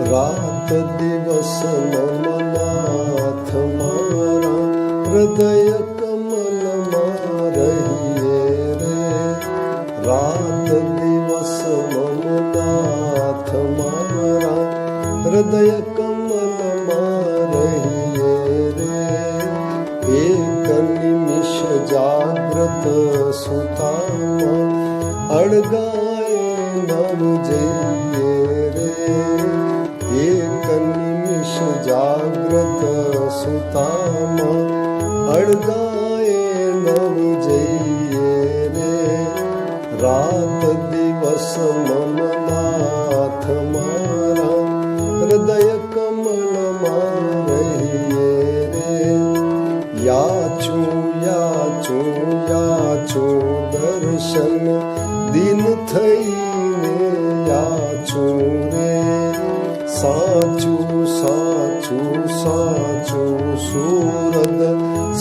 રાત દિવસ મમ નાથ મારા હૃદય કમલમાં રહીએ રે. રાત દિવસ મમ નાથ મારા હૃદય કમલમાં રહીએ રે. એક નિમિષ જાગ્રત સુતામાં અળગાએ નવ જઈએ રે. એક નિમિષ જાગ્રત સુતામાં અળગાએ નવ જઈએ રે. રાત દિવસ મમ નાથ મારા હૃદય કમલમાં રહીએ રે. યાચું યાચું યાચું દર્શન દિન થઈને યાચું રે. સાચું સાચું સાચું સુરદ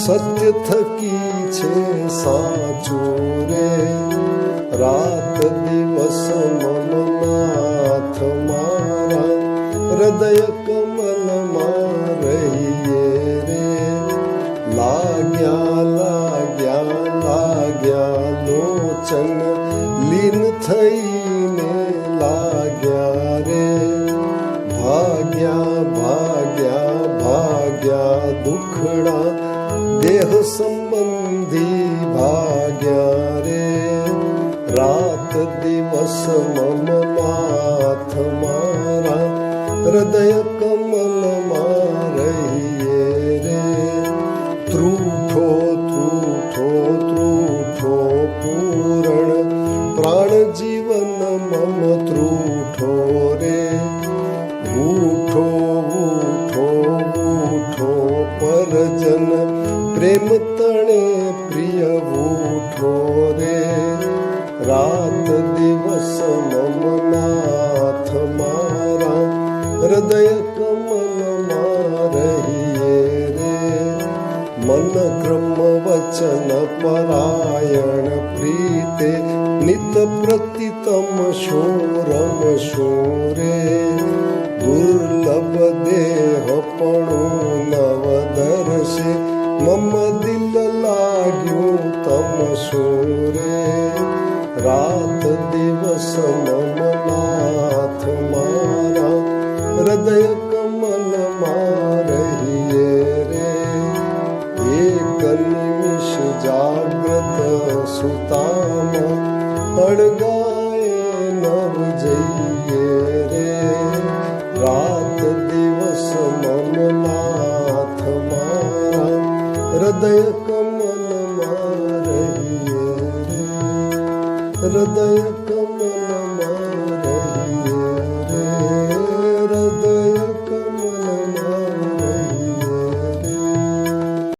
સત્ય થકી છે સાચું રે. રાત દિવસ મમ નાથ મારા હૃદય કમલમાં રહીએ રે. લાગ્યા લાગ્યા લાગ્યા લોચન લીન થઈને લાગ્યા રે. ભાગ્યા ભાગ્યા ભાગ્યા દુખડા દેહ સંબંધી ભાગ્યા રે. રાત દિવસ મમ નાથ મારા હૃદય કમલમાં રહીએ રે. ત્રૂઠો ત્રૂઠો ત્રૂઠો પૂરણ પ્રાણ જીવન મમ ત્રૂઠો રે. ઉઠો ઉઠો ઉઠો પરજન પ્રેમ તણે પ્રિય ઉઠો રે. રાત દિવસ મમ નાથ મારા હૃદય કમલમાં રહીએ રે. મન ક્રમ વચન પરાયણ પ્રીતે નિત પ્રતિતમ શોરમ શોરે. દુર્લભ દેહપણું નવ દર્શે મમ દિલ લાગ્યું તમ શોરે. રાત દિવસ મમ નાથ મારા હૃદય કમલમાં રહીએ રે. એક નિમિષ જાગ્રત સુતામાં અળગાએ નવ જઈએ રે. રાત દિવસ મમ નાથ મારા હૃદય કમલમાં રહીએ રે. હૃદય કમલ